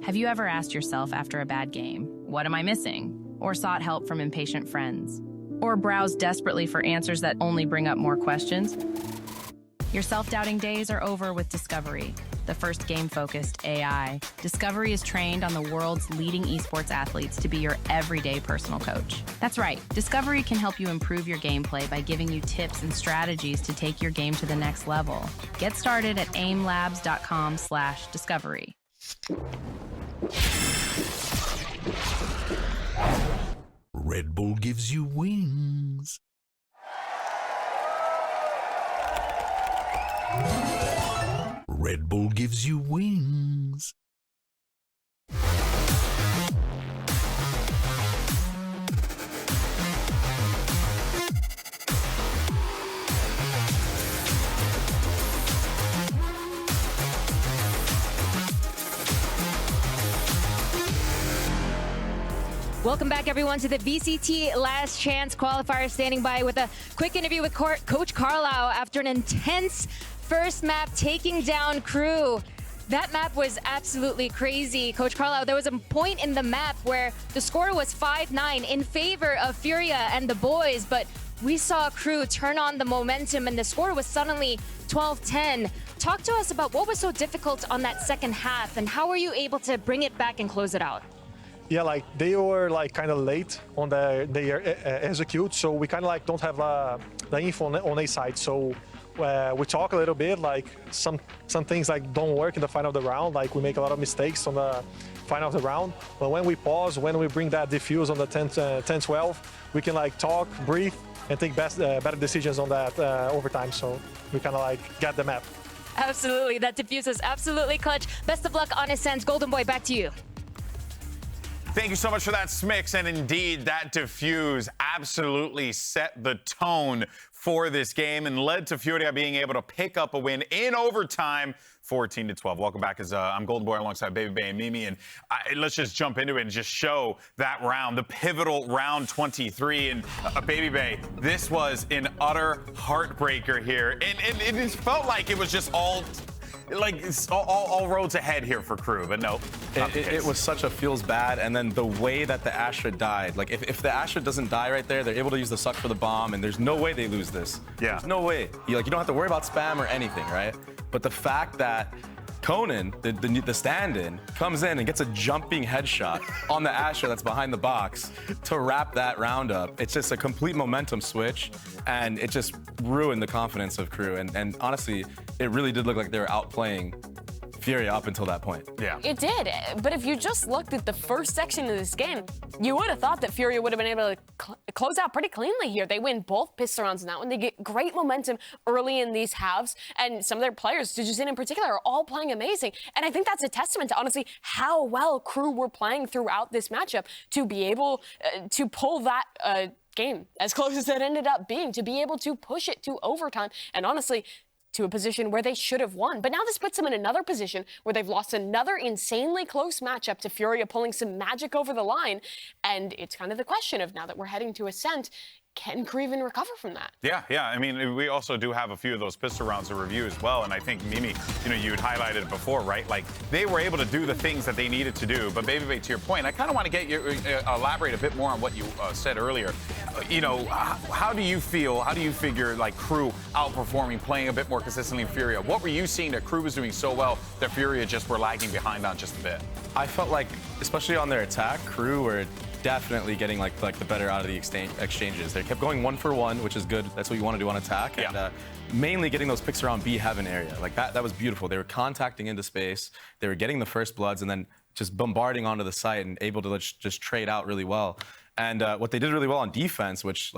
Have you ever asked yourself after a bad game, what am I missing? Or sought help from impatient friends? Or browsed desperately for answers that only bring up more questions? Your self-doubting days are over with Discovery, the first game-focused AI. Discovery is trained on the world's leading esports athletes to be your everyday personal coach. That's right, Discovery can help you improve your gameplay by giving you tips and strategies to take your game to the next level. Get started at aimlabs.com/discovery. Red Bull gives you wings. Red Bull gives you wings. Welcome back, everyone, to the VCT Last Chance Qualifier. Standing by with a quick interview with Coach Carlisle after an intense first map taking down Crew. That map was absolutely crazy. Coach Carlisle, there was a point in the map where the score was 5-9 in favor of Furia and the boys, but we saw Crew turn on the momentum and the score was suddenly 12-10. Talk to us about what was so difficult on that second half and how were you able to bring it back and close it out? Yeah, like they were like kind of late on their execute, so we kind of like don't have the info on A side. So we talk a little bit, like some things like don't work in the final of the round. Like we make a lot of mistakes on the final of the round. But when we pause, when we bring that diffuse on the 10-12, we can like talk, breathe, and take better decisions on that overtime. So we kind of like get the map. Absolutely, that diffuse is absolutely clutch. Best of luck on Ascent. Golden Boy, back to you. Thank you so much for that, Smix. And indeed, that diffuse absolutely set the tone for this game and led to Furia being able to pick up a win in overtime, 14-12. Welcome back. I'm Golden Boy alongside Baby Bay and Mimi. And let's just jump into it and just show that round, the pivotal round 23. And Baby Bay, this was an utter heartbreaker here. And it felt like it was just all roads ahead here for Crew, but no. It was such a feels bad, and then the way that the Astra died, like if the Astra doesn't die right there, they're able to use the suck for the bomb, and there's no way they lose this. Yeah. There's no way. You don't have to worry about spam or anything, right? But the fact that Conan, the stand-in, comes in and gets a jumping headshot on the Astra that's behind the box to wrap that round up. It's just a complete momentum switch, and it just ruined the confidence of Crew. And honestly, it really did look like they were outplaying Furia up until that point. Yeah. It did, but if you just looked at the first section of this game, you would have thought that Furia would have been able to close out pretty cleanly here. They win both pistol rounds in that one. They get great momentum early in these halves, and some of their players, Jujin in particular, are all playing amazing. And I think that's a testament to, honestly, how well Crew were playing throughout this matchup to be able to pull that game as close as it ended up being, to be able to push it to overtime, and honestly, to a position where they should have won. But now this puts them in another position where they've lost another insanely close matchup to Furia pulling some magic over the line. And it's kind of the question of, now that we're heading to Ascent, can Crew even recover from that? Yeah. I mean, we also do have a few of those pistol rounds to review as well. And I think, Mimi, you had highlighted it before, right? Like, they were able to do the things that they needed to do. But, Baby, to your point, I kind of want to get you elaborate a bit more on what you said earlier. How do you feel, how do you figure, like, Crew outperforming, playing a bit more consistently in Furia? What were you seeing that Crew was doing so well that Furia just were lagging behind on just a bit? I felt like, especially on their attack, Crew were definitely getting like the better out of the exchanges. They kept going 1-for-1, which is good. That's what you want to do on attack. Yeah. And mainly getting those picks around B heaven area. Like that was beautiful. They were contacting into space. They were getting the first bloods and then just bombarding onto the site and able to just trade out really well. And what they did really well on defense, which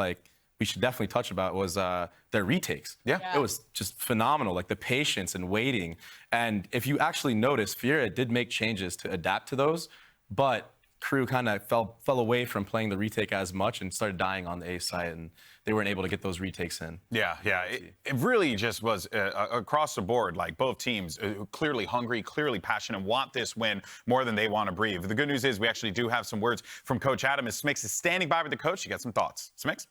we should definitely touch about, was their retakes. Yeah. It was just phenomenal, like the patience and waiting. And if you actually notice, Furia did make changes to adapt to those, but Crew kind of fell away from playing the retake as much and started dying on the A side, and they weren't able to get those retakes in. Yeah. It really just was across the board, like both teams clearly hungry, clearly passionate, want this win more than they want to breathe. The good news is we actually do have some words from Coach Adam as Smix is standing by with the coach. You got some thoughts. Smix?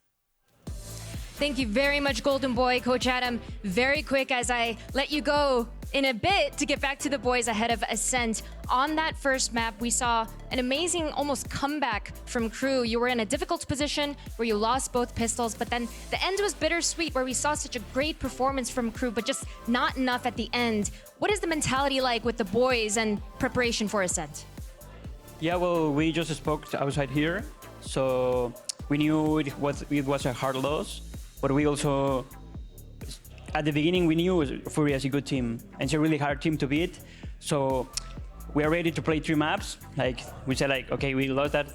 Thank you very much, Golden Boy. Coach Adam, very quick as I let you go in a bit to get back to the boys ahead of Ascent. On that first map, we saw an amazing almost comeback from Crew. You were in a difficult position where you lost both pistols, but then the end was bittersweet where we saw such a great performance from Crew, but just not enough at the end. What is the mentality like with the boys and preparation for Ascent? Yeah, well, we just spoke outside here, so we knew it was a hard loss, but we also, at the beginning, we knew Furia is a good team, and it's a really hard team to beat. So we are ready to play 3 maps. Like we said, like, okay, we lost that.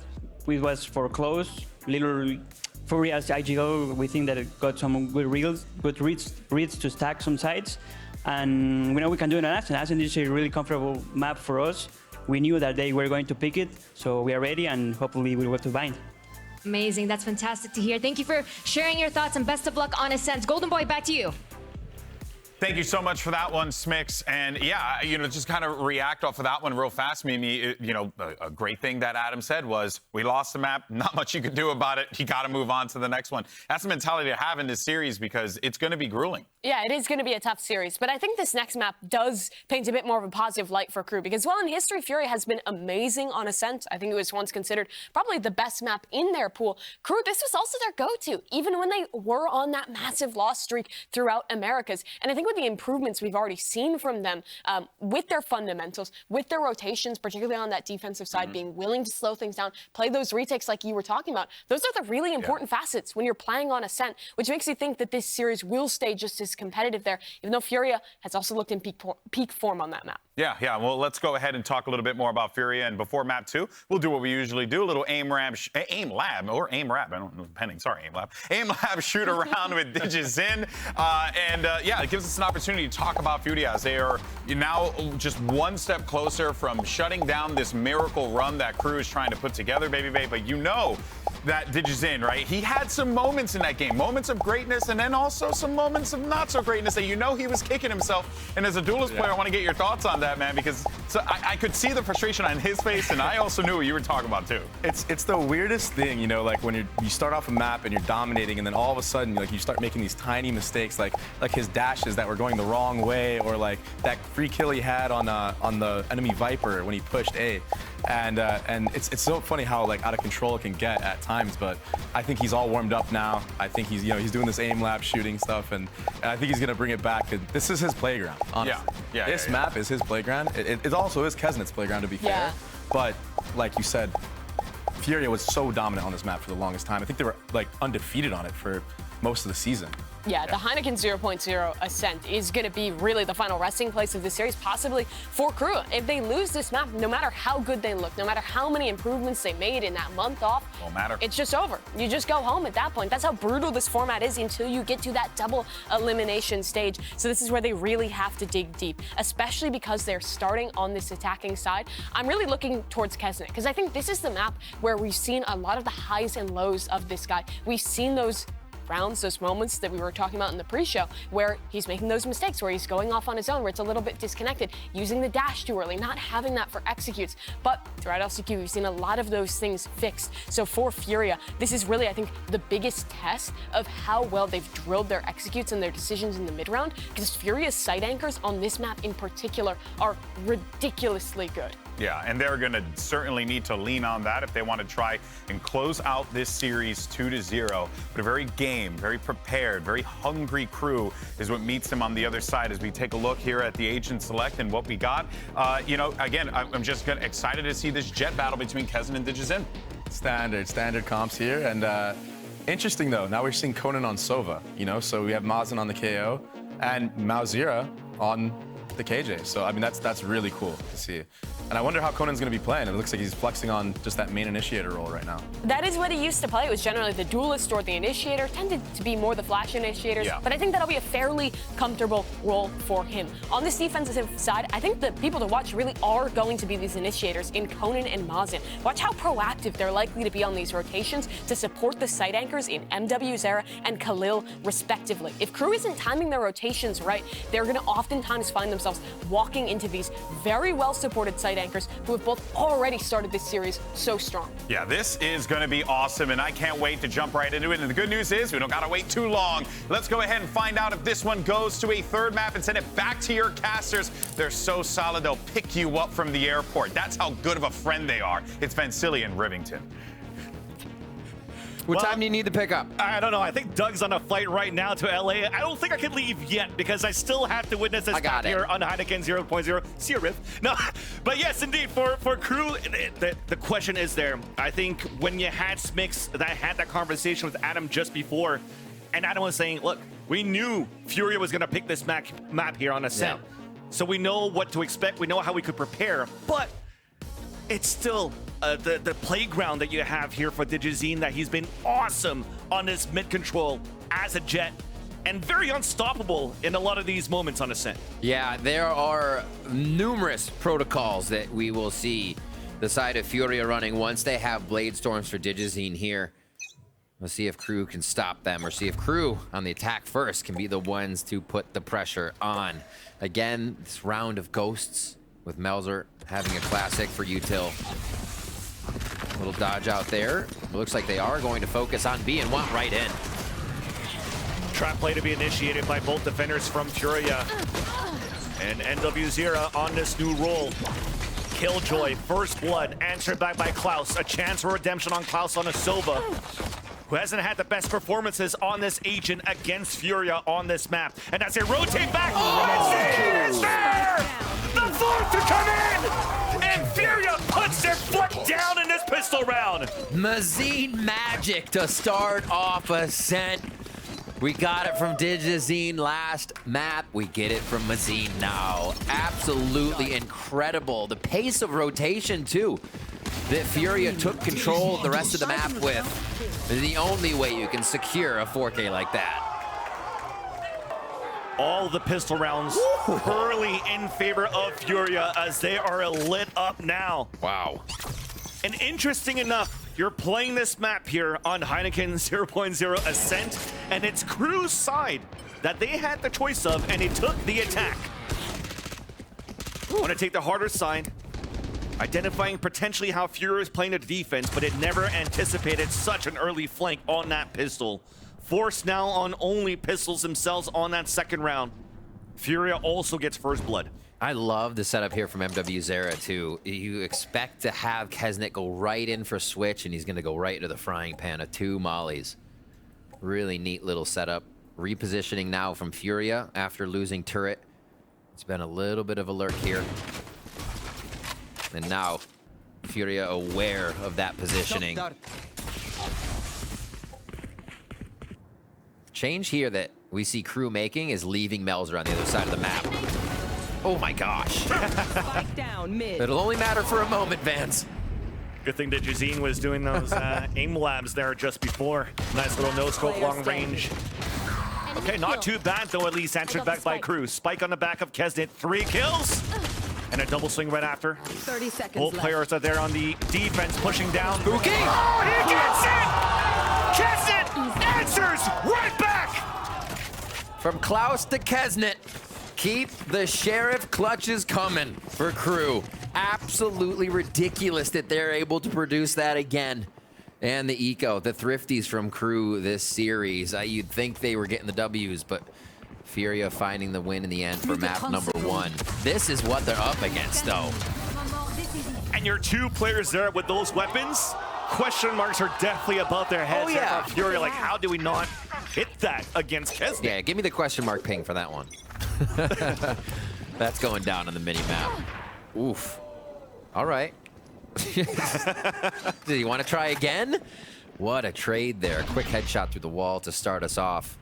It was for close. Little Furia's IGL, we think that it got some good reads to stack some sides, and we know we can do it on Ascent. Ascent is a really comfortable map for us. We knew that they were going to pick it, so we are ready, and hopefully we'll go to bind. Amazing, that's fantastic to hear. Thank you for sharing your thoughts and best of luck on Ascent. Golden Boy, back to you. Thank you so much for that one, Smix. And yeah, just kind of react off of that one real fast, Mimi. A great thing that Adam said was, we lost the map, not much you can do about it. You got to move on to the next one. That's the mentality to have in this series because it's going to be grueling. Yeah, it is going to be a tough series, but I think this next map does paint a bit more of a positive light for Crew because while in history, Furia has been amazing on Ascent. I think it was once considered probably the best map in their pool. Crew, this was also their go-to, even when they were on that massive loss streak throughout Americas. And I think with the improvements we've already seen from them with their fundamentals, with their rotations, particularly on that defensive side, being willing to slow things down, play those retakes like you were talking about. Those are the really important facets when you're playing on Ascent, which makes you think that this series will stay just as competitive there, even though Furia has also looked in peak form on that map. Yeah. Well, let's go ahead and talk a little bit more about Furia. And before map 2, we'll do what we usually do, a little aim lab, I don't know, pending, sorry, aim lab shoot around with Digizin. It gives us an opportunity to talk about Furia as they are now just one step closer from shutting down this miracle run that Crew is trying to put together, baby. But you know that Digizin, right? He had some moments in that game, moments of greatness, and then also some moments of not so greatness that he was kicking himself. And as a duelist player, I want to get your thoughts on that, man, because I could see the frustration on his face, and I also knew what you were talking about too. It's the weirdest thing, like when you start off a map and you're dominating, and then all of a sudden, like you start making these tiny mistakes, like his dashes that were going the wrong way, or like that free kill he had on the enemy Viper when he pushed A. And it's so funny how like out of control it can get at times, but I think he's all warmed up now. I think he's he's doing this aim lab shooting stuff, and I think he's gonna bring it back. This is his playground, honestly. This map is his playground. It also is Kesnet's playground, to be fair. But like you said, Furia was so dominant on this map for the longest time. I think they were like undefeated on it for most of the season. Yeah, the Heineken 0.0 Ascent is going to be really the final resting place of this series, possibly for Crew. If they lose this map, no matter how good they look, no matter how many improvements they made in that month off, won't matter. It's just over. You just go home at that point. That's how brutal this format is until you get to that double elimination stage. So this is where they really have to dig deep, especially because they're starting on this attacking side. I'm really looking towards Kesnet because I think this is the map where we've seen a lot of the highs and lows of this guy. We've seen those rounds, those moments that we were talking about in the pre-show where he's making those mistakes, where he's going off on his own, where it's a little bit disconnected, using the dash too early, not having that for executes. But throughout LCQ, we've seen a lot of those things fixed. So for Furia, this is really, I think, the biggest test of how well they've drilled their executes and their decisions in the mid-round, because Furia's site anchors on this map in particular are ridiculously good. Yeah, and they're going to certainly need to lean on that if they want to try and close out this series 2-0. But a very game, very prepared, very hungry Crew is what meets them on the other side as we take a look here at the Agent Select and what we got. Again, I'm just excited to see this jet battle between Kesnet and Digizin. Standard comps here, and interesting though, now we're seeing Conan on Sova, so we have Mazen on the KO and Mauzira on the KJ. So I mean that's really cool to see. And I wonder how Conan's going to be playing. It looks like he's flexing on just that main initiator role right now. That is what he used to play. It was generally the duelist or the initiator. Tended to be more the flash initiators. Yeah. But I think that'll be a fairly comfortable role for him. On this defensive side, I think the people to watch really are going to be these initiators in Conan and Mazen. Watch how proactive they're likely to be on these rotations to support the site anchors in MW, and Khalil, respectively. If Crew isn't timing their rotations right, they're going to oftentimes find themselves themselves walking into these very well-supported site anchors who have both already started this series so strong. Yeah, this is going to be awesome, and I can't wait to jump right into it. And the good news is we don't got to wait too long. Let's go ahead and find out if this one goes to a third map and send it back to your casters. They're so solid, they'll pick you up from the airport. That's how good of a friend they are. It's Vansili and Rivington. What time do you need to pick up? I don't know. I think Doug's on a flight right now to LA. I don't think I can leave yet because I still have to witness this back here on Heineken 0.0. See you, Riff. No, but yes, indeed, for Crew, the question is there. I think when you had Smix, that had that conversation with Adam just before, and Adam was saying, look, we knew Furia was going to pick this map here on Ascent. Yeah. So we know what to expect. We know how we could prepare, but it's still the playground that you have here for Digizine, that he's been awesome on this mid control as a Jet and very unstoppable in a lot of these moments on Ascent. Yeah, there are numerous protocols that we will see the side of Furia running once they have Blade Storms for Digizine here. Let's see if Crew can stop them, or see if Crew on the attack first can be the ones to put the pressure on. Again, this round of Ghosts with Melzer having a classic for Util. Little dodge out there. It looks like they are going to focus on B and want right in. Trap play to be initiated by both defenders from Furia. And NW0 on this new role. Killjoy, first blood, answered back by Klaus. A chance for redemption on Klaus on a Sova, who hasn't had the best performances on this agent against Furia on this map. And as they rotate back, Mazine is there! The fourth to come in! And Furia puts their foot down in this pistol round. Mazine magic to start off Ascent. We got it from Digizine last map. We get it from Mazine now. Absolutely incredible. The pace of rotation, too, that Furia took control of the rest of the map with. The only way you can secure a 4K like that. All the pistol rounds early in favor of Furia as they are lit up now. Wow. And interesting enough, you're playing this map here on Heineken 0.0 Ascent, and it's Crew's side that they had the choice of, and they took the attack. Want to take the harder side, identifying potentially how Furia is playing the defense, but it never anticipated such an early flank on that pistol. Forced now on only pistols themselves on that second round. Furia also gets first blood. I love the setup here from MW Zera, too. You expect to have Kesnet go right in for switch, and he's going to go right into the frying pan of 2 mollies. Really neat little setup. Repositioning now from Furia after losing turret. It's been a little bit of a lurk here. And now, Furia aware of that positioning. Change here that we see Crew making is leaving Melzer on the other side of the map. Oh my gosh. Spike down mid. It'll only matter for a moment, Vance. Good thing that Jazine was doing those aim labs there just before. Nice little no-scope long range. Okay, not too bad though, at least answered back by Crew. Spike on the back of Kesnet, 3 kills. And a double swing right after. 30 seconds Both left. players are there on the defense, pushing down. Spooky! Oh, he gets it! Kesnet answers right back! From Klaus to Kesnet, keep the Sheriff clutches coming for Crew. Absolutely ridiculous that they're able to produce that again. And the eco, the thrifties from Crew this series. You'd think they were getting the W's, but Furia finding the win in the end for map number 1. This is what they're up against, though. And your 2 players there with those weapons, question marks are definitely above their heads. Oh, yeah. Furia, like, how do we not hit that against Kesnet? Yeah, give me the question mark ping for that one. That's going down on the mini-map. Oof. All right. Do you want to try again? What a trade there. Quick headshot through the wall to start us off.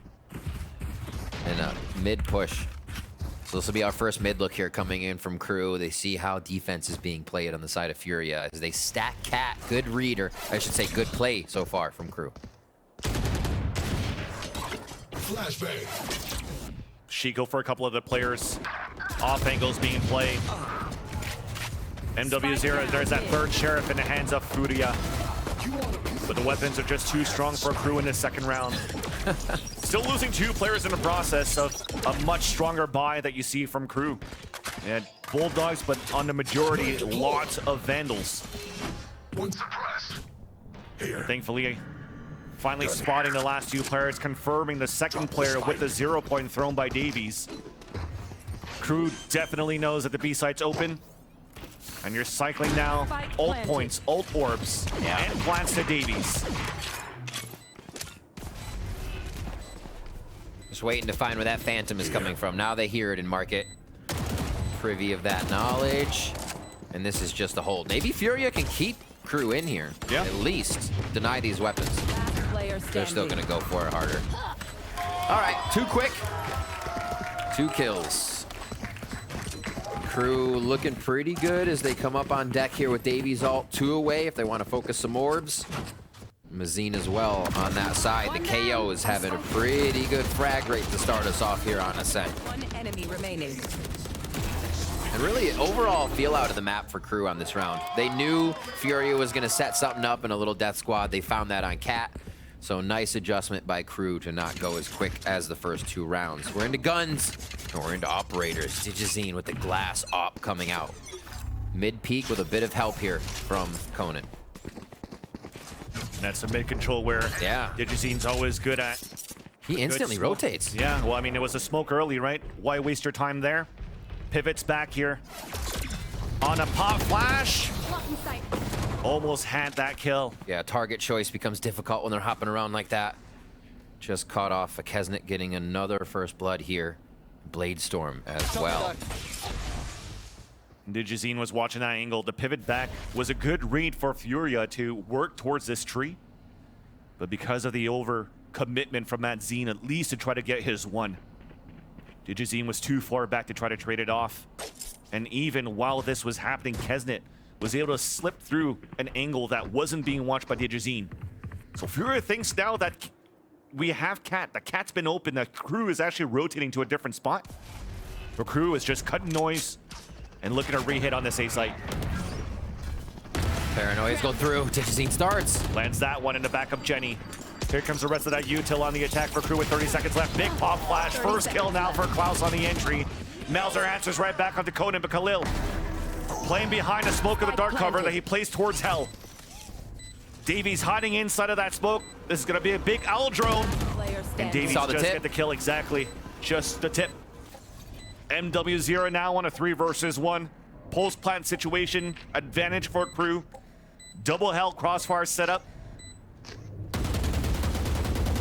And a mid push. So this will be our first mid look here coming in from Crew. They see how defense is being played on the side of Furia as they stack cat. Good reader. I should say good play so far from Crew. Flashbang. Shiko for a couple of the players. Off angles being played. MW0, there's that third Sheriff in the hands of Furia. But the weapons are just too strong for Crew in this second round. Still losing 2 players in the process of a much stronger buy that you see from Crew. And Bulldogs, but on the majority, lots of Vandals. One suppressed. Here. Thankfully, finally spotting the last two players, confirming the second player with the 0 point thrown by Davies. Crew definitely knows that the B site's open. And you're cycling now. Ult points, ult orbs, and plants to Davies. Just waiting to find where that Phantom is coming from. Now they hear it in market. Privy of that knowledge. And this is just a hold. Maybe Furia can keep Crew in here. Yeah. At least deny these weapons. They're still gonna go for it harder. All right, too quick. 2 kills. Crew looking pretty good as they come up on deck here with Davies ult 2 away if they want to focus some orbs. Mazine as well on that side. The KO is having a pretty good frag rate to start us off here on Ascent. 1 enemy remaining. And really, overall feel out of the map for Crew on this round. They knew Furia was going to set something up in a little death squad. They found that on Cat. So nice adjustment by Crew to not go as quick as the first 2 rounds. We're into guns, and we're into operators. Digizine with the glass op coming out. Mid-peak with a bit of help here from Conan. And that's a mid-control where Digizine's always good at. He instantly rotates. Yeah, well, I mean, it was a smoke early, right? Why waste your time there? Pivots back here. On a pop flash. Almost had that kill. Yeah, target choice becomes difficult when they're hopping around like that. Just caught off a Kesnet getting another first blood here. Bladestorm as well. Digizine was watching that angle. The pivot back was a good read for Furia to work towards this tree. But because of the over-commitment from that Zine, at least to try to get his 1. Digizine was too far back to try to trade it off. And even while this was happening, Kesnet was able to slip through an angle that wasn't being watched by Digizine. So Furia thinks now that we have Cat. The Cat's been open. The Crew is actually rotating to a different spot. The Crew is just cutting noise and looking to re-hit on this A site. Paranoia's go through. Digizine starts. Lands that one in the back of Jenny. Here comes the rest of that util on the attack for Crew with 30 seconds left. Big pop flash. First kill now for Klaus on the entry. Melzer answers right back onto Conan, but Khalil playing behind a smoke of the dark cover that he plays towards Hell. Davies hiding inside of that smoke. This is going to be a big owl drone. And Davies just get the kill exactly. Just the tip. MW0 now on a 3 versus 1. Post plant situation. Advantage for Crew. Double Hell crossfire setup.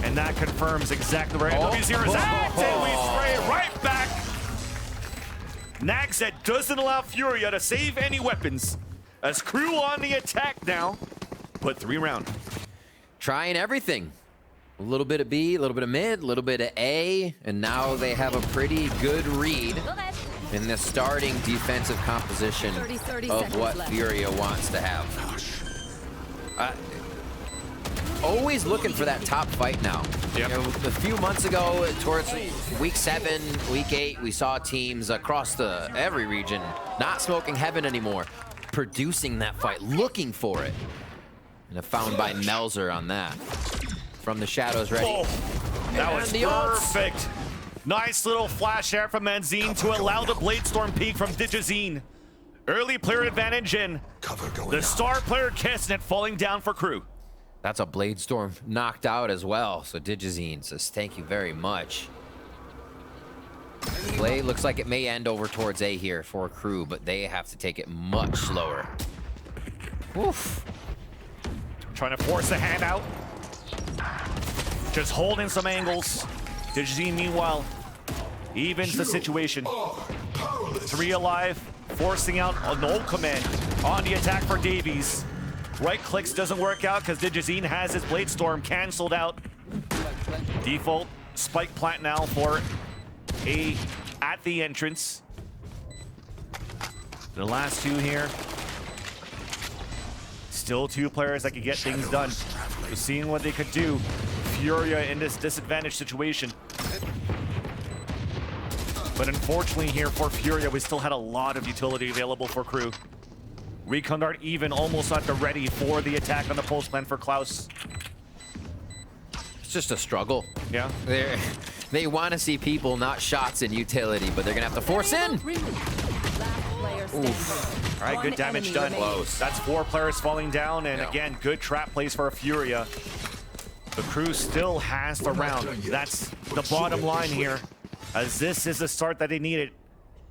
And that confirms exactly where MW0 is at. And we spray right back. Nagset doesn't allow Furia to save any weapons. As Crew on the attack now. Put 3 round. Trying everything. A little bit of B, a little bit of mid, a little bit of A, and now they have a pretty good read in the starting defensive composition of what Furia wants to have. Always looking for that top fight now. Yep. You know, a few months ago, towards week 7, week 8, we saw teams across every region not smoking heaven anymore, producing that fight, looking for it. And a found by Melzer on that. From the shadows ready. Oh, that was perfect. Nice little flash there from Manzine to allow the Bladestorm peak from Digizine. Early player advantage and the star player Kesnet falling down for Crew. That's a Bladestorm knocked out as well. So Digizine says thank you very much. Play looks like it may end over towards A here for Crew, but they have to take it much slower. Oof. Trying to force the hand out. Just holding some angles. Digizine, meanwhile, evens the situation. 3 alive, forcing out an ult command on the attack for Davies. Right clicks doesn't work out because Digizine has his Bladestorm canceled out. Default spike plant now for A at the entrance. The last 2 here. Still 2 players that could get things done. We're seeing what they could do. Furia in this disadvantaged situation. But unfortunately here for Furia, we still had a lot of utility available for Crew. Recon Dart even almost at the ready for the attack on the post plan for Klaus. It's just a struggle. Yeah. They want to see people, not shots in utility, but they're going to have to force in. All right, good damage done. Close. That's 4 players falling down, and again, good trap plays for Furia. The crew still has the round. That's the bottom line here, as this is the start that they needed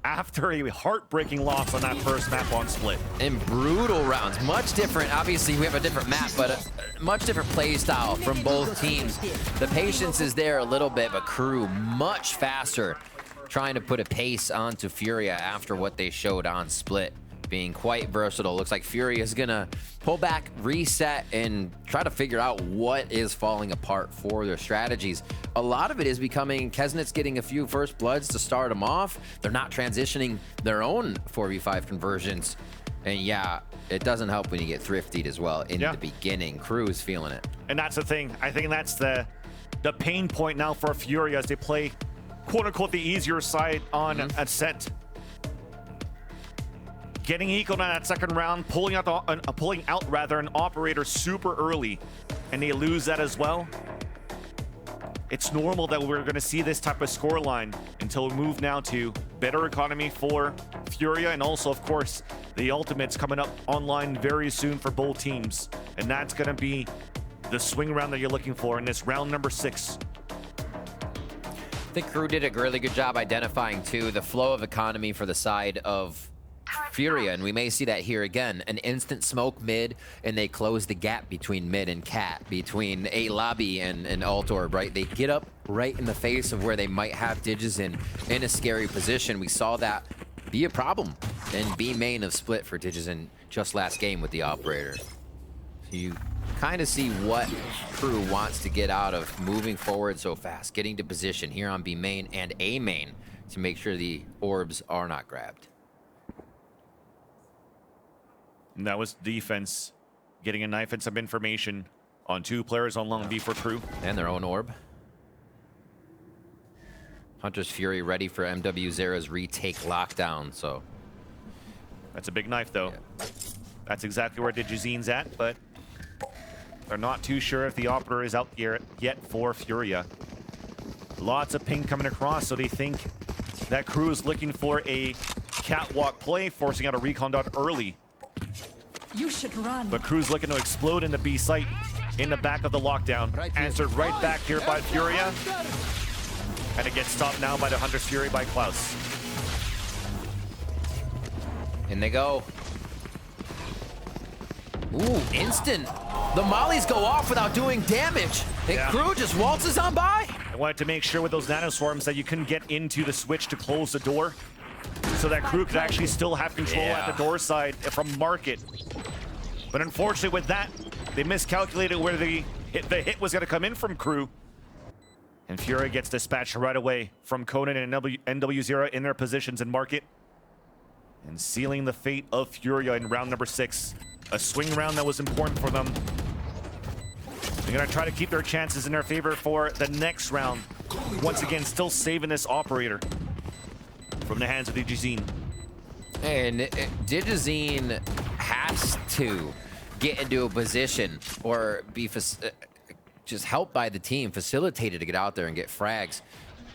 after a heartbreaking loss on that first map on Split. And brutal rounds, much different. Obviously, we have a different map, but a much different play style from both teams. The patience is there a little bit, but crew much faster, trying to put a pace onto Furia after what they showed on Split. Being quite versatile. Looks like Furia is gonna pull back, reset, and try to figure out what is falling apart for their strategies. A lot of it is becoming Kesnit's getting a few first bloods to start them off. They're not transitioning their own 4v5 conversions. And yeah, it doesn't help when you get thriftied as well in the beginning. Crew's feeling it. And that's the thing. I think that's the pain point now for Furia as they play quote-unquote the easier side on Ascent. Getting ecoed on that second round, pulling out an operator super early, and they lose that as well. It's normal that we're going to see this type of scoreline until we move now to better economy for Furia, and also, of course, the ultimates coming up online very soon for both teams. And that's going to be the swing round that you're looking for in this round number 6. I think Crew did a really good job identifying, too, the flow of economy for the side of Furia, and we may see that here again. An instant smoke mid, and they close the gap between mid and cat, between a lobby and Altorb, right? They get up right in the face of where they might have Digis in a scary position. We saw that be a problem in B main of Split for Digis just last game with the operator. So you kind of see what Crew wants to get out of moving forward so fast, getting to position here on B main and A main to make sure the orbs are not grabbed. And that was defense getting a knife and some information on 2 players on long B for Crew. And their own orb. Hunter's Fury ready for MW0's retake lockdown, so. That's a big knife, though. Yeah. That's exactly where Digizine's at, but they're not too sure if the operator is out here yet for Furia. Lots of ping coming across, so they think that Crew is looking for a catwalk play, forcing out a recon dot early. You should run. But Crew's looking to explode in the B site in the back of the lockdown. Answered right back here by Furia. And it gets stopped now by the Hunter's Fury by Klaus. In they go. Ooh, instant. The mollies go off without doing damage. And Crew just waltzes on by. I wanted to make sure with those nanoswarms that you couldn't get into the switch to close the door, so that Crew could actually still have control at the door side from Market. But unfortunately with that, they miscalculated where the hit was going to come in from Crew. And Furia gets dispatched right away from Conan and NW0 in their positions in Market. And sealing the fate of Furia in round number 6. A swing round that was important for them. They're going to try to keep their chances in their favor for the next round. Once again, still saving this operator from the hands of Digizine. And Digizine has to get into a position or be just helped by the team, facilitated to get out there and get frags.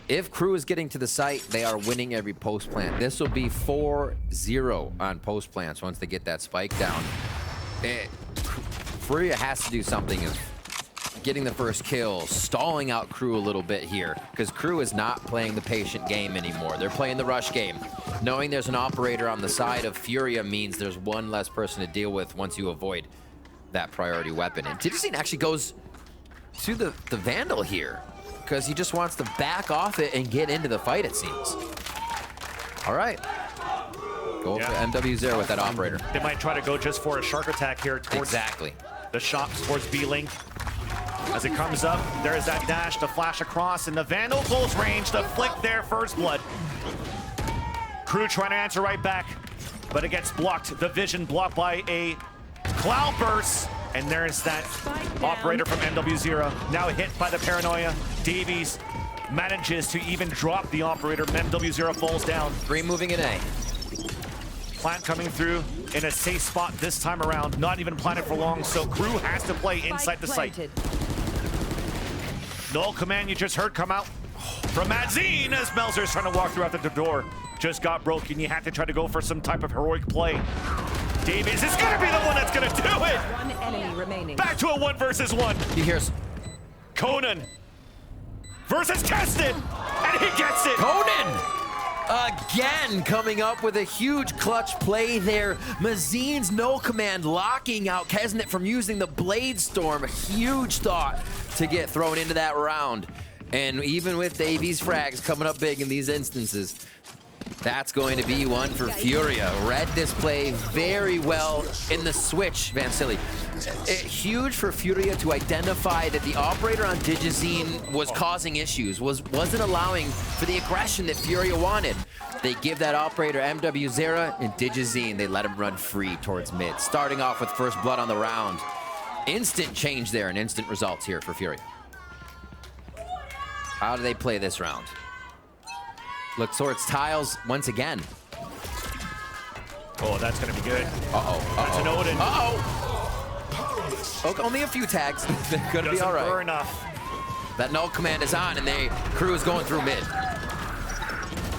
If Crew is getting to the site, they are winning every post plant. This will be 4-0 on post plants once they get that spike down. Furia has to do something of getting the first kill, stalling out Crew a little bit here, because Crew is not playing the patient game anymore. They're playing the rush game. Knowing there's an operator on the side of Furia means there's one less person to deal with once you avoid that priority weapon. And Digizine actually goes to the Vandal here, because he just wants to back off it and get into the fight, it seems. All right. Go for MW0 with that operator. They might try to go just for a shark attack here towards the shops towards B-Link. As it comes up, there is that dash to flash across, and the Vandal close range to flick their first blood. Crew trying to answer right back, but it gets blocked. The vision blocked by a Cloud Burst, and there's that operator from MW0, now hit by the Paranoia. Davies manages to even drop the operator. MW0 falls down. Green moving in A. Plant coming through in a safe spot this time around. Not even planted for long, so Crew has to play inside the site. Null command you just heard come out from Madzine as Melzer's trying to walk through out the door. just got broken. You have to try to go for some type of heroic play. Davies is gonna be the one that's gonna do it. One enemy remaining. Back to a 1 versus 1. He hears Conan versus Tested, and he gets it. Conan again coming up with a huge clutch play there. Mazine's no command locking out Kesnet from using the Blade Storm. A huge thought to get thrown into that round. And even with Davies frags coming up big in these instances, that's going to be one for Furia. Read this play very well in the switch, Vansili. Huge for Furia to identify that the operator on Digizine was causing issues, wasn't allowing for the aggression that Furia wanted. They give that operator MW Zera and Digizine. They let him run free towards mid, starting off with first blood on the round. Instant change there and instant results here for Furia. How do they play this round? Look, Swords tiles once again. Oh, that's gonna be good. Uh-oh. That's an Odin. Oh, only a few tags. They're gonna be all right. Burn enough. That null command is on, and crew is going through mid.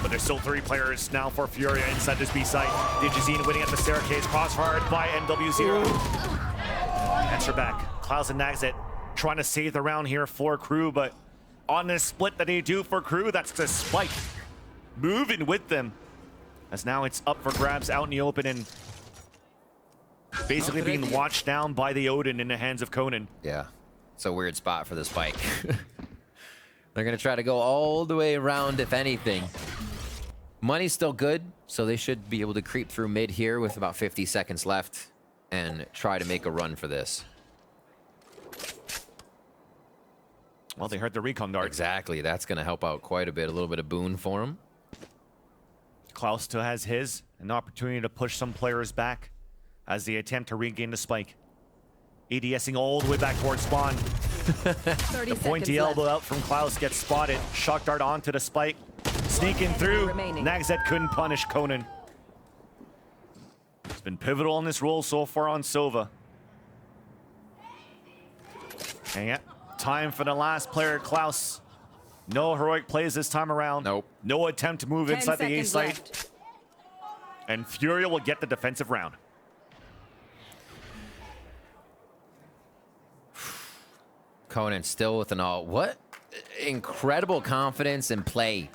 But there's still 3 players now for Furia inside this B site. Digizine winning at the staircase, crossfired by NW0. Answer back. Cloud9 and Leviatán trying to save the round here for crew, but on this split that they do for crew, that's the spike moving with them, as now it's up for grabs out in the open and basically being watched down by the Odin in the hands of Conan. Yeah, it's a weird spot for the spike. They're gonna try to go all the way around, if anything. Money's still good, so they should be able to creep through mid here with about 50 seconds left and try to make a run for this. Well, they heard the recon dart. Exactly, that's gonna help out quite a bit, a little bit of boon for him. Klaus still has an opportunity to push some players back as they attempt to regain the spike. ADSing all the way back towards spawn. The pointy elbow out from Klaus gets spotted. Shock dart onto the spike. Sneaking through. Nagzet couldn't punish Conan. It's been pivotal in this role so far on Sova. And yeah, time for the last player, Klaus. No heroic plays this time around. Nope. No attempt to move inside the A site. And Furia will get the defensive round. Conan still with an all. What incredible confidence and play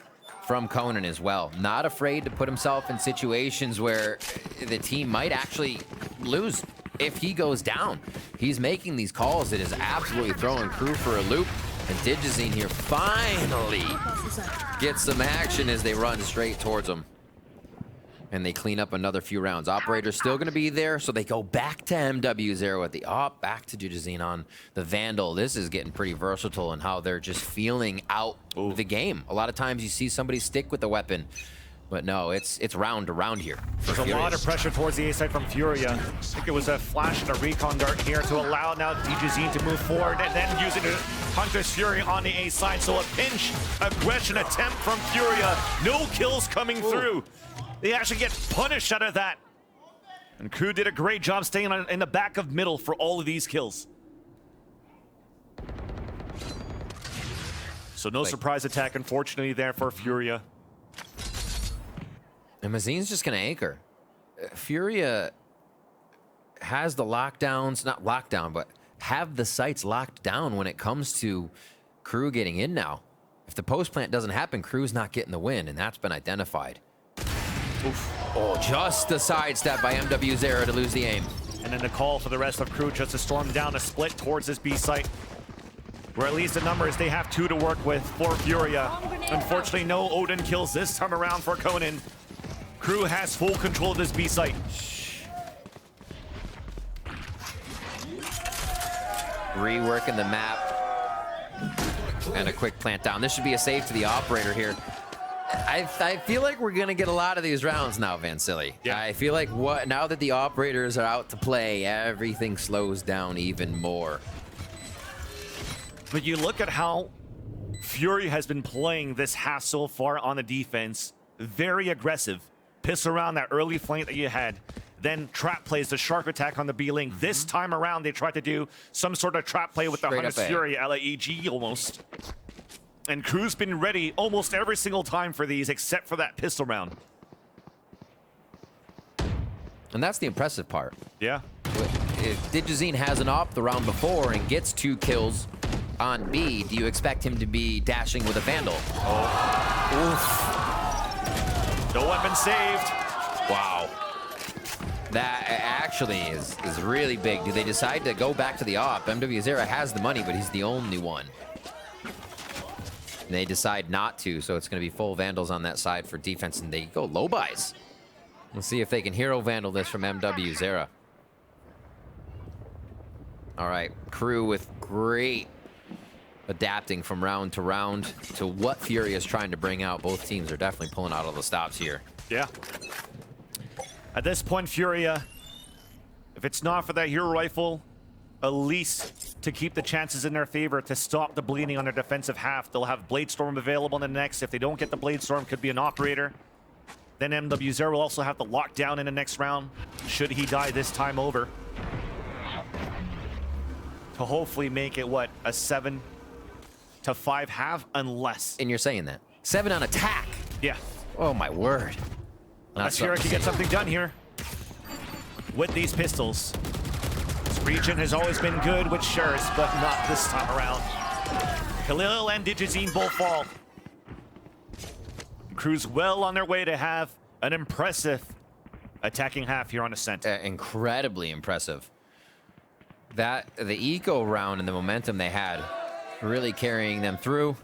from Conan as well. Not afraid to put himself in situations where the team might actually lose if he goes down. He's making these calls that is absolutely throwing crew for a loop. And Digizine here finally gets some action as they run straight towards him. And they clean up another few rounds. Operator's still going to be there, so they go back to MW0 at the op, back to Digizine on the Vandal. This is getting pretty versatile in how they're just feeling out the game. A lot of times you see somebody stick with the weapon, but no, it's round to round here. There's a lot of pressure towards the A side from Furia. I think it was a flash and a recon dart here to allow now Digizine to move forward and then using the Hunter's Fury on the A side. So a pinch aggression attempt from Furia. No kills coming through. They actually get punished out of that. And crew did a great job staying in the back of middle for all of these kills. So no surprise attack, unfortunately, there for Furia. And Mazine's just going to anchor. Furia has the lockdowns, not lockdown, but have the sites locked down when it comes to crew getting in now. If the post plant doesn't happen, crew's not getting the win, and that's been identified. Oof. Oh, just the sidestep by MW0 to lose the aim. And then the call for the rest of crew just to storm down a split towards this B site. Where at least the numbers, they have 2 to work with for Furia. Unfortunately, no Odin kills this time around for Conan. Crew has full control of this B site. Reworking the map. And a quick plant down. This should be a save to the operator here. I feel like we're gonna get a lot of these rounds now, Vansili. Yeah. I feel like now that the operators are out to play, everything slows down even more. But you look at how Fury has been playing this half so far on the defense. Very aggressive. Piss around that early flank that you had. Then trap plays the shark attack on the B-Link. This time around, they tried to do some sort of trap play with the Hunter's Fury, LAEG almost. And crew's been ready almost every single time for these, except for that pistol round. And that's the impressive part. Yeah. If Digizine has an op the round before and gets 2 kills on B, do you expect him to be dashing with a Vandal? Oh. Oof. No weapon saved. Wow. That actually is really big. Do they decide to go back to the op? MW0 has the money, but he's the only one. And they decide not to, so it's going to be full Vandals on that side for defense, and they go low buys. We'll see if they can hero Vandal this from MW0. All right, Crew with great adapting from round to round to what Furia is trying to bring out. Both teams are definitely pulling out all the stops here. Yeah. At this point, Furia, if it's not for that hero rifle, at least to keep the chances in their favor to stop the bleeding on their defensive half, they'll have Bladestorm available in the next. If they don't get the Bladestorm, could be an operator. Then MW0 will also have the lockdown in the next round, should he die this time over. To hopefully make it, what, a 7-5 half, unless... And you're saying that? 7 on attack? Yeah. Oh, my word. Unless Furia can get something done here with these pistols. This region has always been good with Shurs, but not this time around. Khalil and Digizine both fall. Crew's well on their way to have an impressive attacking half here on Ascent. Incredibly impressive. The eco round and the momentum they had really carrying them through.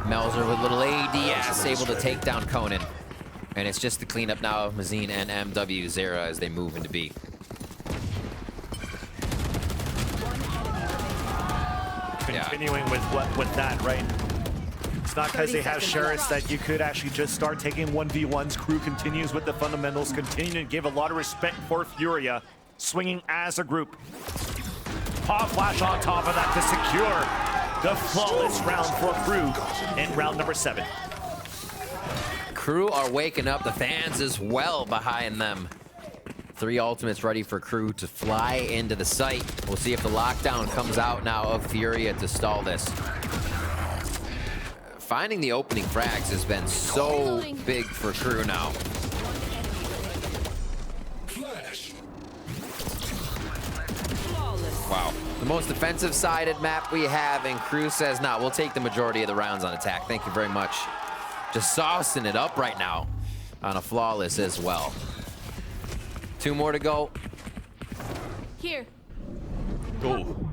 Melzer with little ADS able to take down Conan. And it's just the cleanup now of Mazine and MW0 as they move into B. Continuing with that, right? It's not because they have Sheriffs that you could actually just start taking 1v1s. Crew continues with the fundamentals, continuing to give a lot of respect for Furia, swinging as a group. Pop flash on top of that to secure the flawless round for Crew in round number 7. Crew are waking up, the fans as well behind them. 3 ultimates ready for Crew to fly into the site. We'll see if the lockdown comes out now of Furia to stall this. Finding the opening frags has been so big for Crew now. Wow. The most defensive-sided map we have, and Crew says, nah, we'll take the majority of the rounds on attack. Thank you very much. Just saucing it up right now on a flawless as well. 2 more to go. Here. Ooh.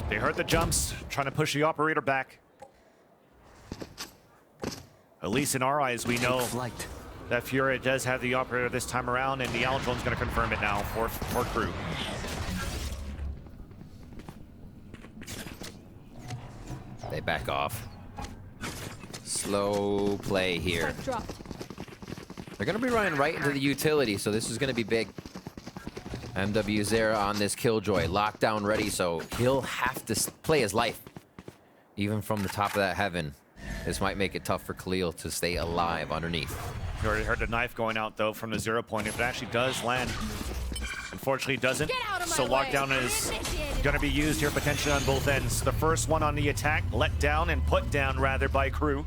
They heard the jumps, trying to push the operator back. At least in our eyes, we know that Furia does have the operator this time around, and the Aldron's going to confirm it now for Crew. They back off. Slow play here. They're going to be running right into the utility, so this is going to be big. MW0 on this Killjoy. Lockdown ready, so he'll have to play his life. Even from the top of that heaven. This might make it tough for Khalil to stay alive underneath. You already heard the knife going out, though, from the 0 point. If it actually does land, unfortunately it doesn't. So lockdown is going to be used here potentially on both ends. The first one on the attack, let down and put down, rather, by Crew.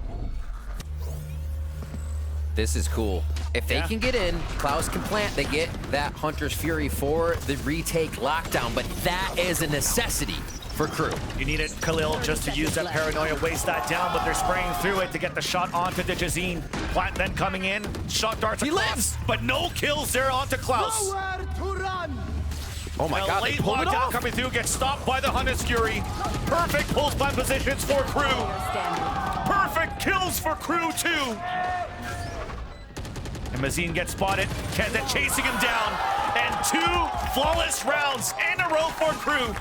This is cool. If they can get in, Klaus can plant, they get that Hunter's Fury for the retake lockdown, but that is a necessity for Crew. You need it, Khalil, just to use that paranoia, waste that down, but they're spraying through it to get the shot onto Digizine. Plant then coming in, shot darts. He lives, but no kills there onto Klaus. Oh my God, late lockdown coming through, gets stopped by the Hunter's Fury. Perfect pulse plant positions for Crew. Perfect kills for Crew too. And Mazine gets spotted, Kenta chasing him down, and 2 flawless rounds in a row for Crew.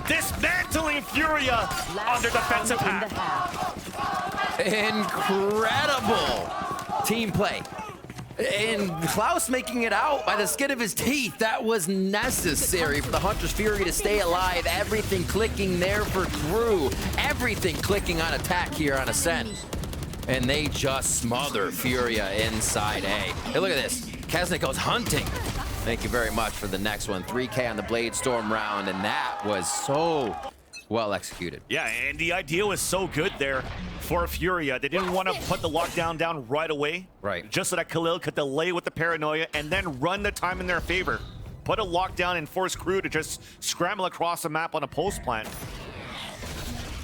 Dismantling Furia under defensive half. Incredible team play. And Klaus making it out by the skin of his teeth. That was necessary for the Hunter's Fury to stay alive. Everything clicking there for Crew. Everything clicking on attack here on Ascent. And they just smother Furia inside A. Hey, look at this. Kesnick goes hunting. Thank you very much for the next one. 3K on the Bladestorm round, and that was so well executed. Yeah, and the idea was so good there for Furia. They didn't want to put the lockdown down right away. Right. Just so that Khalil could delay with the paranoia and then run the time in their favor. Put a lockdown and force Crew to just scramble across the map on a post plant.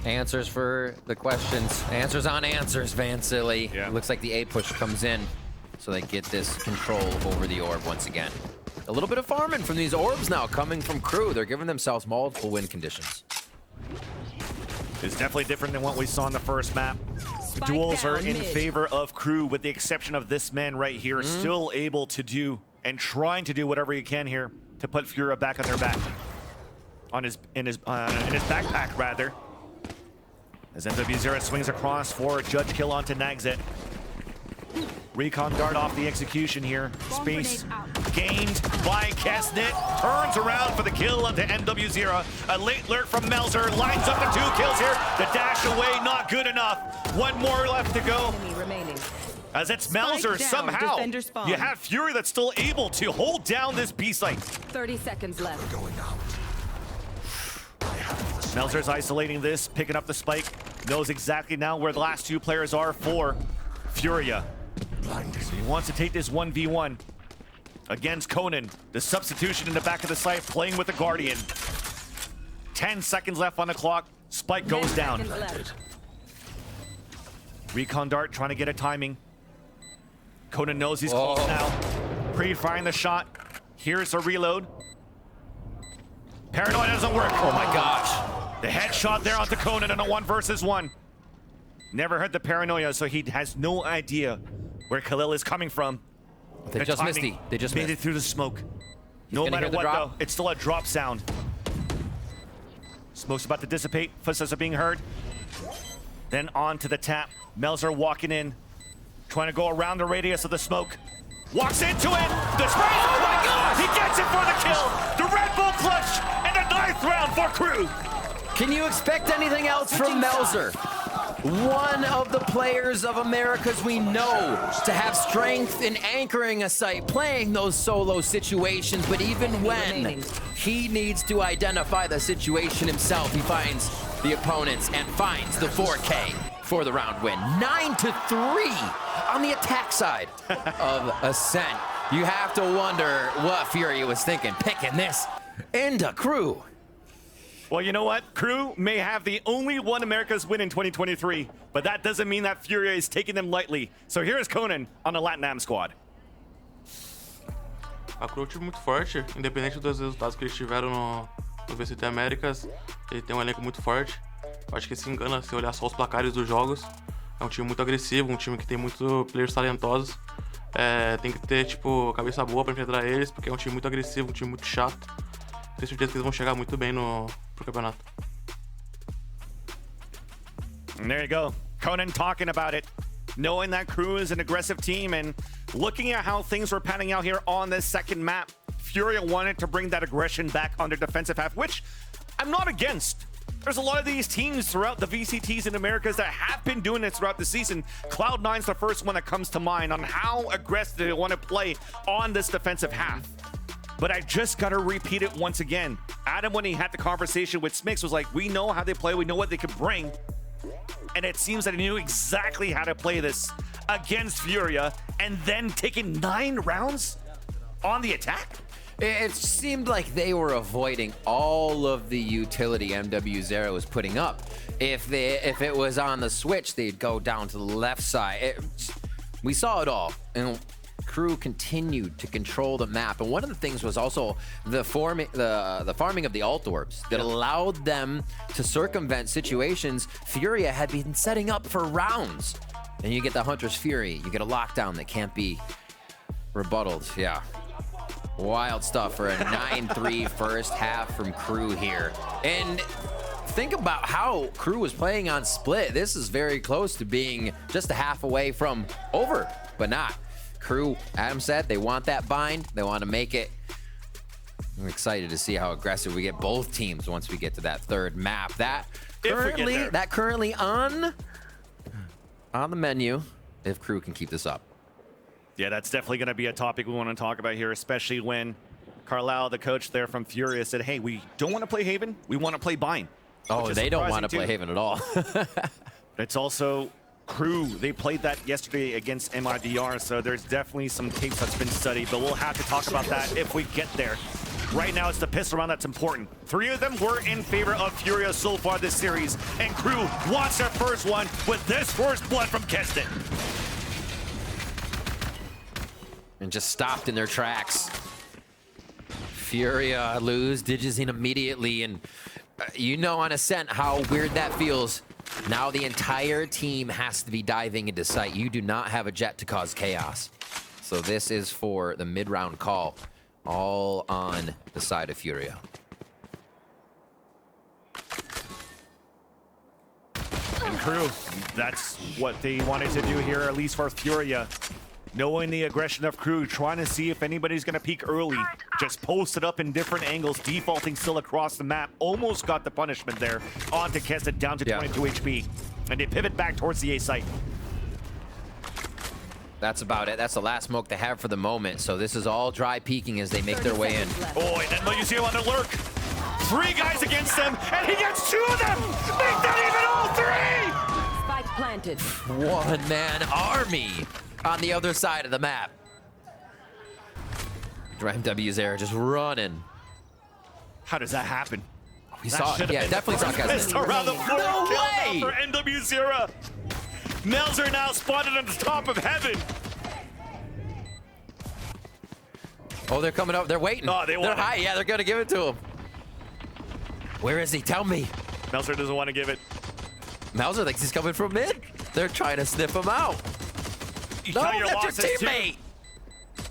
Answers for the questions. Answers on answers, Vansily. Yeah. Looks like the A push comes in, so they get this control over the orb once again. A little bit of farming from these orbs now coming from Crew. They're giving themselves multiple win conditions. It's definitely different than what we saw in the first map. The duels are in favor of Crew, with the exception of this man right here, still able to do and trying to do whatever he can here to put Furia back on their back. In his backpack, rather. As MW0 swings across for Judge Kill onto Nagzit. Recon dart off the execution here. Space gained by Kesnet. Turns around for the kill onto MW0. A late lurk from Melzer. Lines up the 2 kills here. The dash away, not good enough. One more left to go. As it's Melzer somehow. You have Fury that's still able to hold down this B site. 30 seconds left. Going out. Melzer's isolating this, picking up the spike. Knows exactly now where the last 2 players are for Furia. So he wants to take this 1v1 against Conan. The substitution in the back of the site, playing with the Guardian. 10 seconds left on the clock. Spike goes down. Recon dart trying to get a timing. Conan knows he's close now. Pre-firing the shot. Here's a reload. Paranoid doesn't work. Oh my gosh. The headshot there onto Conan in a 1 versus 1. Never heard the paranoia, so he has no idea where Khalil is coming from. They just missed it. They just made missed it through the smoke. No matter what, though, it's still a drop sound. Smoke's about to dissipate. Footsteps are being heard. Then on to the tap. Melzer walking in, trying to go around the radius of the smoke. Walks into it. The spray. Oh my God! He gets it for the kill. The Red Bull clutch and the 9th round for Crew. Can you expect anything else from Melzer? One of the players of Americas we know to have strength in anchoring a site, playing those solo situations, but even when he needs to identify the situation himself, he finds the opponents and finds the 4K for the round win. 9-3 on the attack side of Ascent. You have to wonder what Furia was thinking, picking this into Crew. Well, you know what? Crew may have the only one America's win in 2023, but that doesn't mean that Furia is taking them lightly. So here is Conan on the LatAm squad. A Crew é um time muito forte, independente dos resultados que eles tiveram no VCT Americas, ele tem um elenco muito forte. Eu acho que se engana se olhar só os placares dos jogos. É um time muito agressivo, um time que tem muitos players talentosos. Tem que ter, tipo, cabeça boa para enfrentar eles, porque é um time muito agressivo, um time muito chato. Tenho certeza que eles vão chegar muito bem pro campeonato. And there you go. Conan talking about it. Knowing that Crew is an aggressive team and looking at how things were panning out here on this second map, Furia wanted to bring that aggression back on their defensive half, which I'm not against. There's a lot of these teams throughout the VCTs in Americas that have been doing it throughout the season. Cloud9's the first one that comes to mind on how aggressive they want to play on this defensive half. But I just got to repeat it once again. Adam, when he had the conversation with Smix, was like, we know how they play, we know what they can bring. And it seems that he knew exactly how to play this against Furia, and then taking 9 rounds on the attack. It seemed like they were avoiding all of the utility MW0 was putting up. If it was on the switch, they'd go down to the left side. We saw it all. And Crew continued to control the map. And one of the things was also the farming of the alt orbs that allowed them to circumvent situations Furia had been setting up for rounds. And you get the Hunter's Fury. You get a lockdown that can't be rebutted. Yeah. Wild stuff for a 9-3 first half from Crew here. And think about how Crew was playing on split. This is very close to being just a half away from over, but not. Crew, Adam said, they want that bind. They want to make it. I'm excited to see how aggressive we get both teams once we get to that third map. That currently on the menu if Crew can keep this up. Yeah, that's definitely going to be a topic we want to talk about here, especially when Carlisle, the coach there from Furia, said, hey, we don't want to play Haven. We want to play Bind. Oh, they don't want to play Haven at all. It's also Crew. They played that yesterday against MIDR, so there's definitely some tapes that's been studied, but we'll have to talk about that if we get there. Right now, it's the pistol round that's important. 3 of them were in favor of Furia so far this series, and Crew wants their first one with this first blood from Keston. And just stopped in their tracks. Furia lose Digizine immediately, and you know on Ascent how weird that feels. Now the entire team has to be diving into sight. You do not have a jet to cause chaos. So this is for the mid-round call, all on the side of Furia. And Crew, that's what they wanted to do here, at least for Furia. Knowing the aggression of Crew, trying to see if anybody's going to peek early. Just posted up in different angles, defaulting still across the map. Almost got the punishment there. On to Keston, down to 22 HP. And they pivot back towards the A site. That's about it. That's the last smoke they have for the moment. So this is all dry peeking as they make their way in. Oh, and then you see him on the lurk. 3 guys against them, and he gets 2 of them! Make that even all 3! Spike planted. One-man army on the other side of the map. MW's there just running. How does that happen? We saw it. Yeah, definitely saw guys. Around the floor. No way! For NW0. Melzer now spotted on the top of heaven. Oh, they're coming up. They're waiting. Oh, they're high. Yeah, they're going to give it to him. Where is he? Tell me. Melzer doesn't want to give it. Melzer thinks he's coming from mid. They're trying to sniff him out. No, that's your teammate.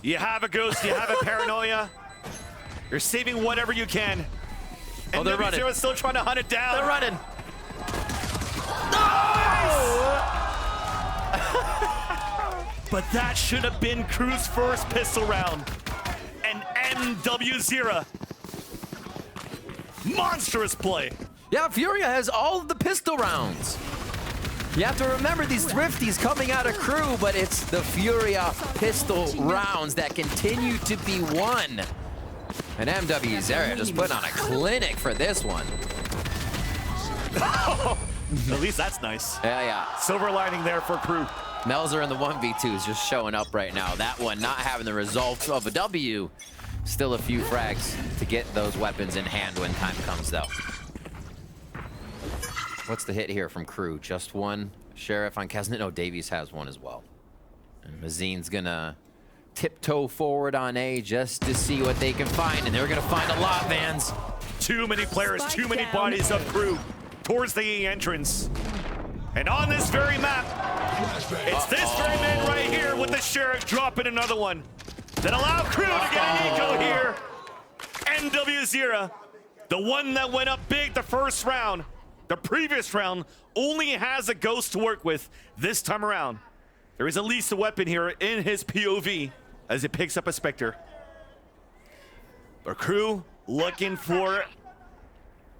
You have a ghost. You have a paranoia. You're saving whatever you can. Oh, they're running. NW0 is still trying to hunt it down. They're running. But that should have been Crew's first pistol round. And MW0. Monstrous play. Yeah, Furia has all of the pistol rounds. You have to remember these thrifties coming out of Crew, but it's the Furia pistol rounds that continue to be won. And MW0 just put on a clinic for this one. At least that's nice. Yeah. Silver lining there for Crew. Melzer and the 1v2 is just showing up right now. That one not having the results of a W. Still a few frags to get those weapons in hand when time comes, though. What's the hit here from Crew? Just one Sheriff on Kesnet? No, Davies has one as well. And Mazine's gonna tiptoe forward on A just to see what they can find, and they're gonna find a lot, Vans. Too many players, too many bodies of Crew towards the A entrance. And on this very map, it's this very man right here with the Sheriff dropping another one that allow Crew to get an eco here. NW0, the one that went up big the first round. The previous round only has a ghost to work with. This time around, there is at least a weapon here in his POV as it picks up a Spectre. But Crew looking for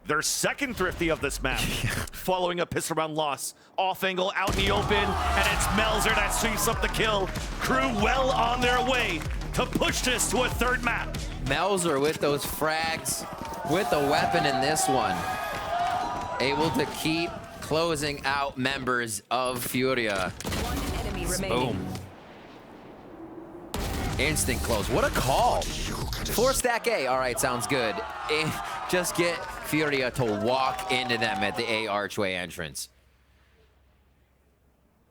their second thrifty of this map, following a pistol round loss. Off angle, out in the open, and it's Melzer that sweeps up the kill. Crew well on their way to push this to a third map. Melzer with those frags, with the weapon in this one. Able to keep closing out members of Furia. One enemy remaining. Boom. Instant close. What a call. 4-stack A. All right, sounds good. Just get Furia to walk into them at the A archway entrance.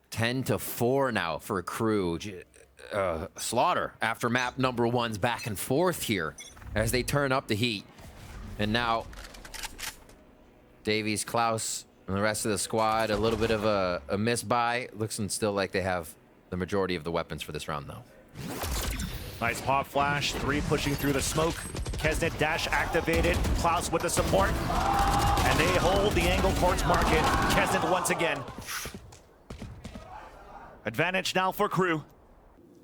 10-4 now for Crew. Slaughter after map number 1's back and forth here as they turn up the heat. And now Davies, Klaus, and the rest of the squad, a little bit of a misbuy. Looks and still like they have the majority of the weapons for this round, though. Nice pop flash, 3 pushing through the smoke. Kesnet dash activated, Klaus with the support. And they hold the angle towards market. Kesnet once again. Advantage now for Crew.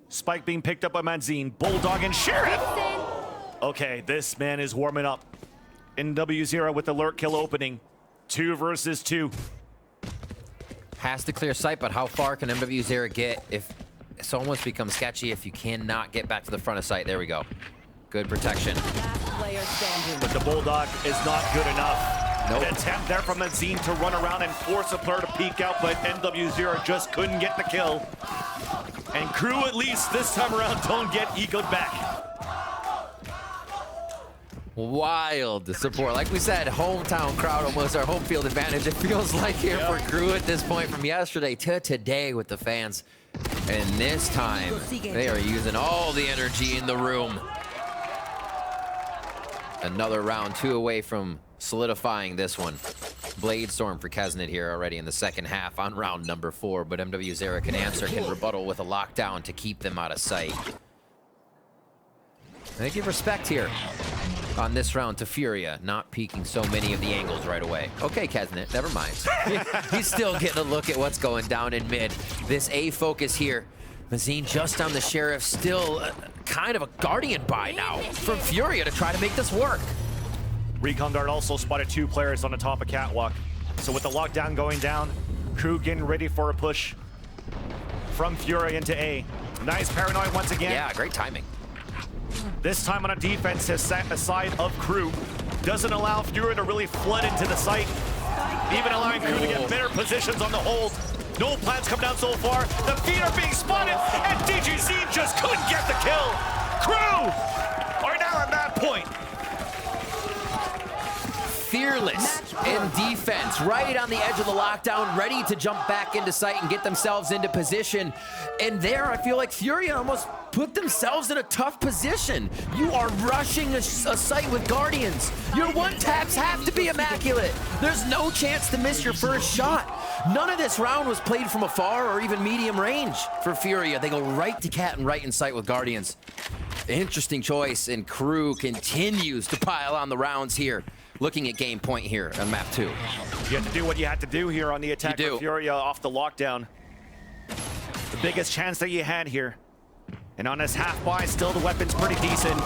Spike being picked up by Manzine. Bulldog and Sheriff. Okay, this man is warming up. NW0 with the lurk kill opening. 2 versus 2. Has to clear sight, but how far can MW0 get if it's almost becomes sketchy if you cannot get back to the front of sight? There we go. Good protection. Last player standing. But the Bulldog is not good enough. An attempt there from Azine to run around and force a player to peek out, but MW0 just couldn't get the kill. And Crew, at least this time around, don't get egoed back. Wild support. Like we said, hometown crowd, almost our home field advantage. It feels like here for Crew at this point, from yesterday to today with the fans. And this time, they are using all the energy in the room. Another round 2 away from solidifying this one. Bladestorm for Kesnet here already in the second half on round number 4, but MW0 can answer, can rebuttal with a lockdown to keep them out of sight. They give respect here on this round to Furia, not peeking so many of the angles right away. Okay, Kesnet, never mind. He's still getting a look at what's going down in mid. This A focus here. Azine just on the Sheriff, still kind of a Guardian buy now from Furia to try to make this work. Recon Guard also spotted 2 players on the top of Catwalk. So with the lockdown going down, Crew getting ready for a push from Furia into A. Nice paranoid once again. Yeah, great timing. This time on a defense side of Crew. Doesn't allow Furia to really flood into the site. Even allowing Crew to get better positions on the hold. No plans come down so far. The feet are being spotted, and DGZ just couldn't get the kill. Crew are now at that point. Fearless in defense, right on the edge of the lockdown, ready to jump back into sight and get themselves into position. And there, I feel like Furia almost put themselves in a tough position. You are rushing a site with Guardians. Your one taps have to be immaculate. There's no chance to miss your first shot. None of this round was played from afar or even medium range for Furia. They go right to Cat and right in sight with Guardians. Interesting choice, and Crew continues to pile on the rounds here. Looking at game point here on map 2. You have to do what you had to do here on the attack for Furia off the lockdown. The biggest chance that you had here. And on this half buy, still the weapon's pretty decent.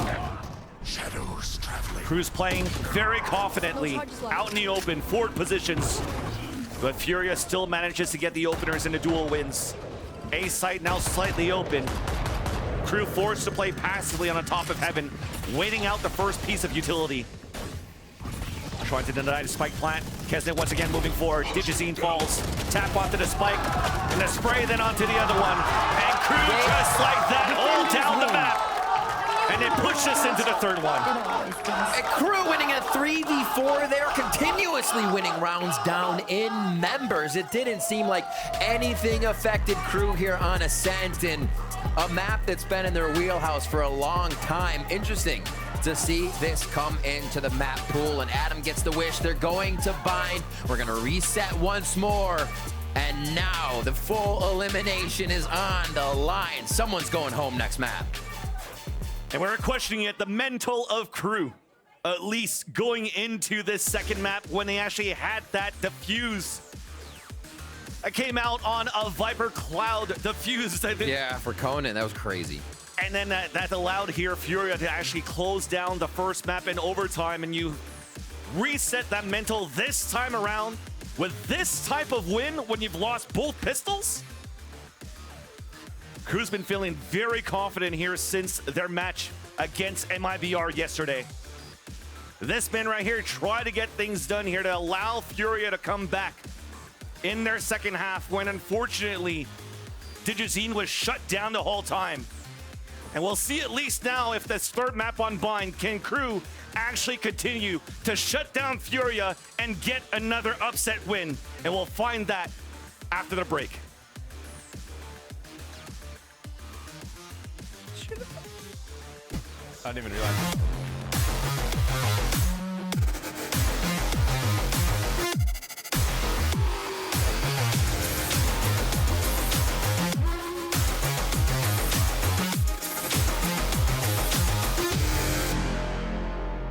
Shadows traveling. Crew's playing very confidently out in the open, forward positions. But Furia still manages to get the openers into dual wins. A site now slightly open. Crew forced to play passively on the top of heaven, waiting out the first piece of utility. Trying to deny the spike plant. Kesnet once again moving forward. Digizine falls. Tap onto the spike. And the spray then onto the other one. And Crew just like that all down the map. And then push us into the third one. And Crew winning a 3v4 there, continuously winning rounds down in members. It didn't seem like anything affected Crew here on Ascent, and a map that's been in their wheelhouse for a long time. Interesting to see this come into the map pool, and Adam gets the wish. They're going to bind. We're gonna reset once more. And now the full elimination is on the line. Someone's going home next map. And we're questioning it, the mental of Crew, at least going into this second map when they actually had that defuse. It came out on a Viper Cloud defuse. Yeah, for Conan, that was crazy. And then that allowed here Furia to actually close down the first map in overtime, and you reset that mental this time around with this type of win when you've lost both pistols. Crew's been feeling very confident here since their match against MIBR yesterday. This man right here tried to get things done here to allow Furia to come back in their second half, when unfortunately Digizine was shut down the whole time. And we'll see at least now if this third map on Bind, can Crew actually continue to shut down Furia and get another upset win? And we'll find that after the break. I didn't even realize.